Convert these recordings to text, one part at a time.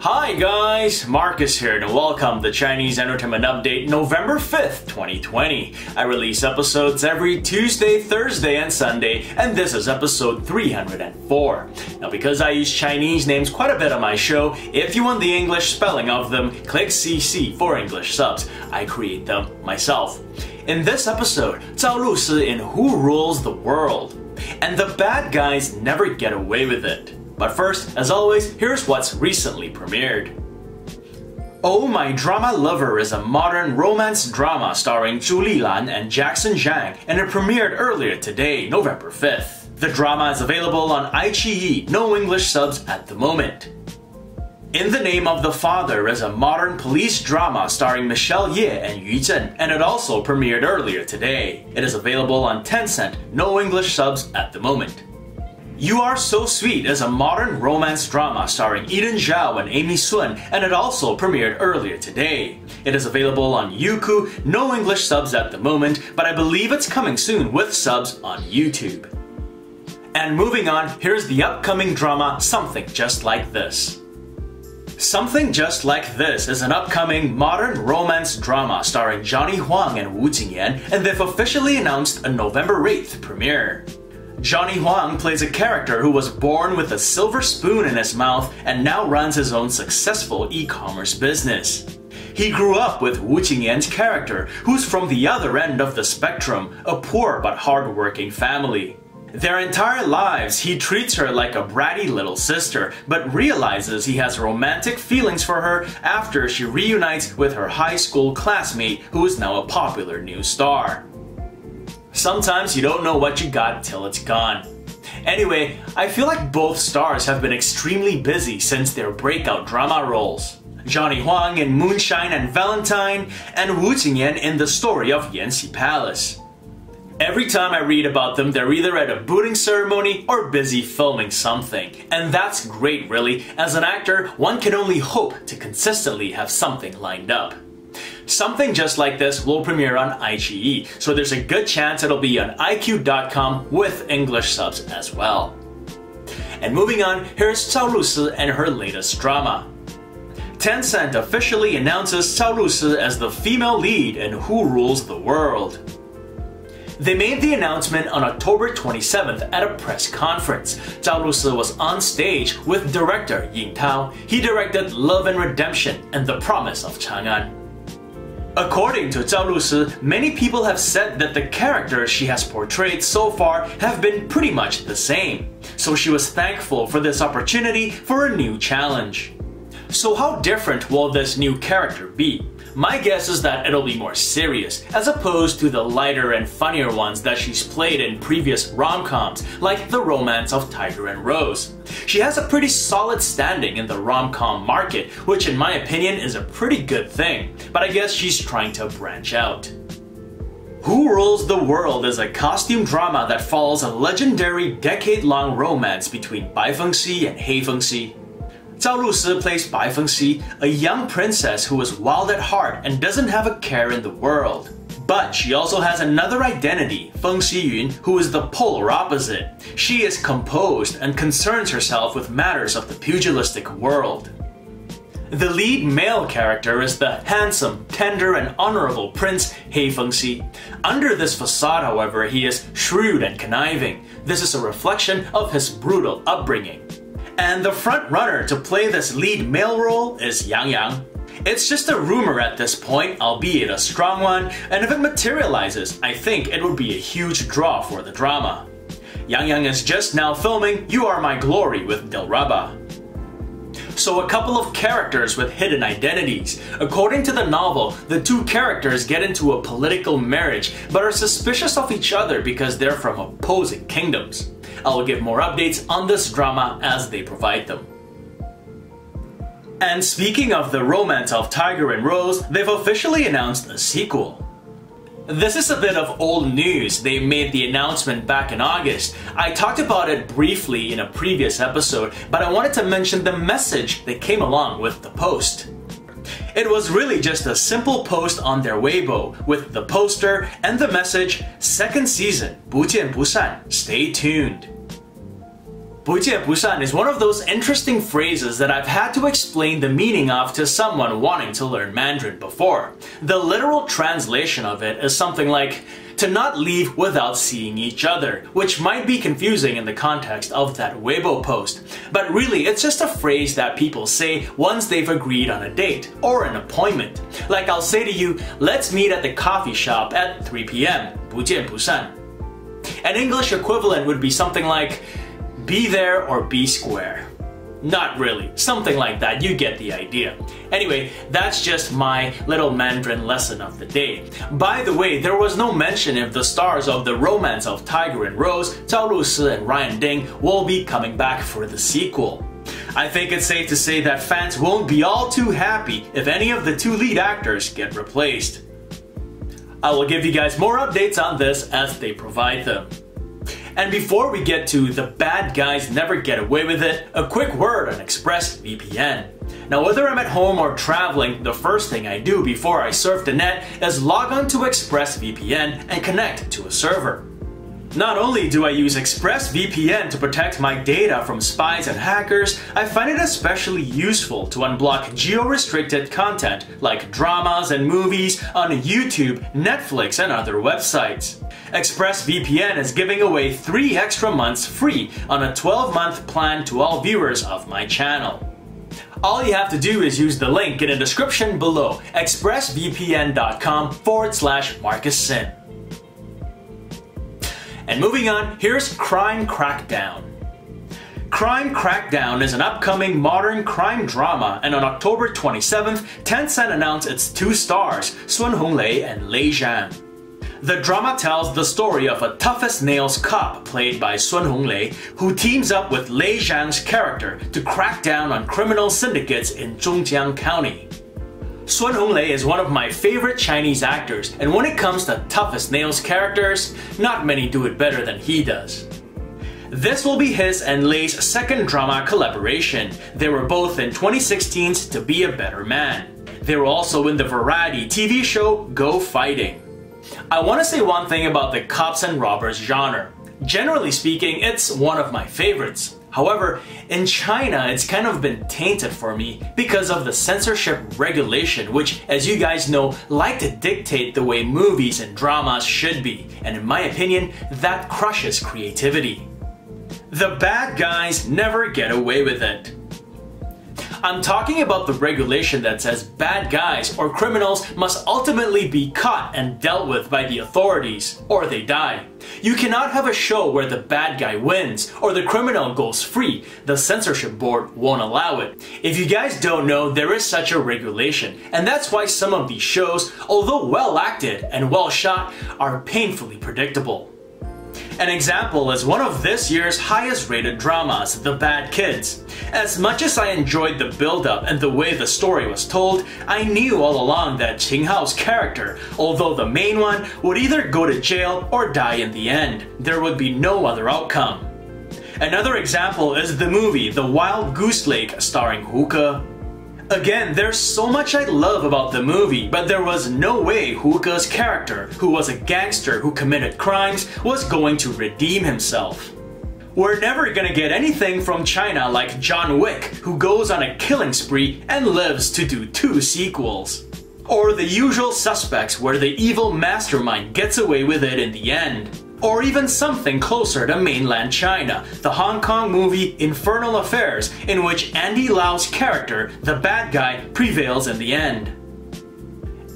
Hi guys, Marcus here and welcome to Chinese Entertainment Update November 5th, 2020. I release episodes every Tuesday, Thursday, and Sunday, and this is episode 304. Now because I use Chinese names quite a bit on my show, if you want the English spelling of them, click CC for English subs. I create them myself. In this episode, Zhao Lusi in Who Rules the World. And the bad guys never get away with it. But first, as always, here's what's recently premiered. Oh My Drama Lover is a modern romance drama starring Zhu Lilan and Jackson Zhang, and it premiered earlier today, November 5th. The drama is available on iQIYI, no English subs at the moment. In the Name of the Father is a modern police drama starring Michelle Ye and Yu Zhen, and it also premiered earlier today. It is available on Tencent, no English subs at the moment. You Are So Sweet is a modern romance drama starring Eden Zhao and Amy Sun, and it also premiered earlier today. It is available on Youku, no English subs at the moment, but I believe it's coming soon with subs on YouTube. And moving on, here's the upcoming drama Something Just Like This. Something Just Like This is an upcoming modern romance drama starring Johnny Huang and Wu Jingyan, and they've officially announced a November 8th premiere. Johnny Huang plays a character who was born with a silver spoon in his mouth and now runs his own successful e-commerce business. He grew up with Wu Jingyan's character, who's from the other end of the spectrum, a poor but hardworking family. Their entire lives, he treats her like a bratty little sister, but realizes he has romantic feelings for her after she reunites with her high school classmate, who is now a popular new star. Sometimes you don't know what you got till it's gone. Anyway, I feel like both stars have been extremely busy since their breakout drama roles. Johnny Huang in Moonshine and Valentine, and Wu Jingyan in The Story of Yanxi Palace. Every time I read about them, they're either at a booting ceremony or busy filming something. And that's great really. As an actor, one can only hope to consistently have something lined up. Something Just Like This will premiere on iQIYI, so there's a good chance it'll be on iq.com with English subs as well. And moving on, here's Zhao Lusi and her latest drama. Tencent officially announces Zhao Lusi as the female lead in Who Rules the World. They made the announcement on October 27th at a press conference. Zhao Lusi was on stage with director Ying Tao. He directed Love and Redemption and The Promise of Chang'an. According to Zhao Lusi, many people have said that the characters she has portrayed so far have been pretty much the same. So she was thankful for this opportunity for a new challenge. So how different will this new character be? My guess is that it'll be more serious, as opposed to the lighter and funnier ones that she's played in previous rom-coms, like The Romance of Tiger and Rose. She has a pretty solid standing in the rom-com market, which in my opinion is a pretty good thing, but I guess she's trying to branch out. Who Rules the World is a costume drama that follows a legendary decade-long romance between Bai Fengxi and He Fengxi. Zhao Lusi plays Bai Fengxi, a young princess who is wild at heart and doesn't have a care in the world. But she also has another identity, Feng Xiyun, who is the polar opposite. She is composed and concerns herself with matters of the pugilistic world. The lead male character is the handsome, tender, and honorable Prince He Fengxi. Under this facade, however, he is shrewd and conniving. This is a reflection of his brutal upbringing. And the front runner to play this lead male role is Yang Yang. It's just a rumor at this point, albeit a strong one, and if it materializes, I think it would be a huge draw for the drama. Yang Yang is just now filming You Are My Glory with Dilraba. So a couple of characters with hidden identities. According to the novel, the two characters get into a political marriage, but are suspicious of each other because they're from opposing kingdoms. I'll give more updates on this drama as they provide them. And speaking of The Romance of Tiger and Rose, they've officially announced a sequel. This is a bit of old news. They made the announcement back in August. I talked about it briefly in a previous episode, but I wanted to mention the message that came along with the post. It was really just a simple post on their Weibo with the poster and the message, "Second season, 不见不散, stay tuned." 不见不散is one of those interesting phrases that I've had to explain the meaning of to someone wanting to learn Mandarin before. The literal translation of it is something like, to not leave without seeing each other, which might be confusing in the context of that Weibo post. But really, it's just a phrase that people say once they've agreed on a date or an appointment. Like I'll say to you, let's meet at the coffee shop at 3 p.m. 不见不散. An English equivalent would be something like, be there or be square. Not really, something like that, you get the idea. Anyway, that's just my little Mandarin lesson of the day. By the way, there was no mention if the stars of The Romance of Tiger and Rose, Zhao Lusi and Ryan Ding, will be coming back for the sequel. I think it's safe to say that fans won't be all too happy if any of the two lead actors get replaced. I will give you guys more updates on this as they provide them. And before we get to the bad guys never get away with it, a quick word on Express VPN. Now whether I'm at home or traveling, the first thing I do before I surf the net is log on to Express VPN and connect to a server. Not only do I use Express VPN to protect my data from spies and hackers, I find it especially useful to unblock geo-restricted content like dramas and movies on YouTube, Netflix, and other websites. ExpressVPN is giving away 3 extra months free on a 12-month plan to all viewers of my channel. All you have to do is use the link in the description below, expressvpn.com/MarcusSin. And moving on, here's Crime Crackdown. Crime Crackdown is an upcoming modern crime drama, and on October 27th, Tencent announced its 2 stars, Sun Honglei and Lei Zhang. The drama tells the story of a tough-as-nails cop played by Sun Honglei who teams up with Lei Zhang's character to crack down on criminal syndicates in Zhongjiang County. Sun Honglei is one of my favorite Chinese actors, and when it comes to tough-as-nails characters, not many do it better than he does. This will be his and Lei's second drama collaboration. They were both in 2016's To Be a Better Man. They were also in the variety TV show Go Fighting. I want to say one thing about the cops and robbers genre. Generally speaking, it's one of my favorites. However, in China, it's kind of been tainted for me because of the censorship regulation, which, as you guys know, like to dictate the way movies and dramas should be, and in my opinion, that crushes creativity. The bad guys never get away with it. I'm talking about the regulation that says bad guys or criminals must ultimately be caught and dealt with by the authorities, or they die. You cannot have a show where the bad guy wins or the criminal goes free. The censorship board won't allow it. If you guys don't know, there is such a regulation, and that's why some of these shows, although well acted and well shot, are painfully predictable. An example is one of this year's highest rated dramas, The Bad Kids. As much as I enjoyed the build-up and the way the story was told, I knew all along that Qing Hao's character, although the main one, would either go to jail or die in the end. There would be no other outcome. Another example is the movie The Wild Goose Lake starring Hu Ke. Again, there's so much I love about the movie, but there was no way Hu Ke's character, who was a gangster who committed crimes, was going to redeem himself. We're never gonna get anything from China like John Wick, who goes on a killing spree and lives to do 2 sequels. Or The Usual Suspects, where the evil mastermind gets away with it in the end. Or even something closer to mainland China, the Hong Kong movie Infernal Affairs, in which Andy Lau's character, the bad guy, prevails in the end.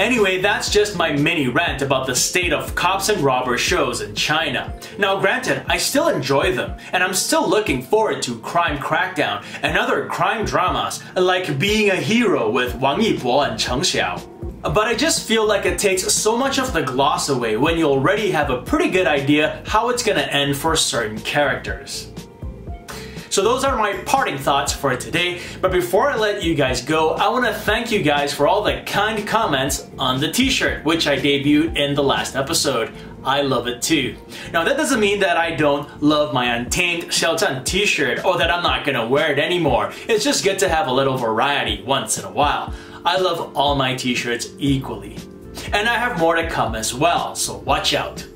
Anyway, that's just my mini rant about the state of cops and robbers shows in China. Now granted, I still enjoy them, and I'm still looking forward to Crime Crackdown and other crime dramas like Being a Hero with Wang Yibo and Cheng Xiao. But I just feel like it takes so much of the gloss away when you already have a pretty good idea how it's gonna end for certain characters. So those are my parting thoughts for today, but before I let you guys go, I want to thank you guys for all the kind comments on the t-shirt, which I debuted in the last episode. I love it too. Now that doesn't mean that I don't love my Untamed Xiaozhan t-shirt or that I'm not gonna wear it anymore. It's just good to have a little variety once in a while. I love all my t-shirts equally. And I have more to come as well, so watch out.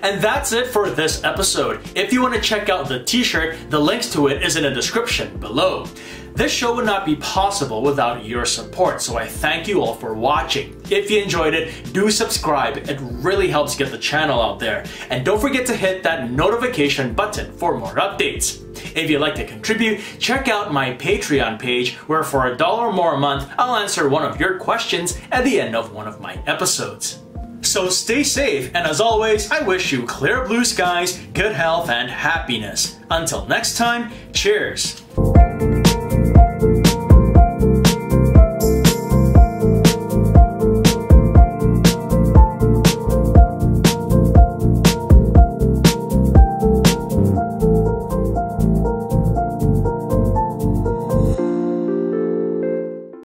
And that's it for this episode. If you want to check out the t-shirt, the links to it is in the description below. This show would not be possible without your support, so I thank you all for watching. If you enjoyed it, do subscribe. It really helps get the channel out there. And don't forget to hit that notification button for more updates. If you'd like to contribute, check out my Patreon page, where for $1 more a month, I'll answer one of your questions at the end of one of my episodes. So stay safe, and as always, I wish you clear blue skies, good health, and happiness. Until next time, cheers!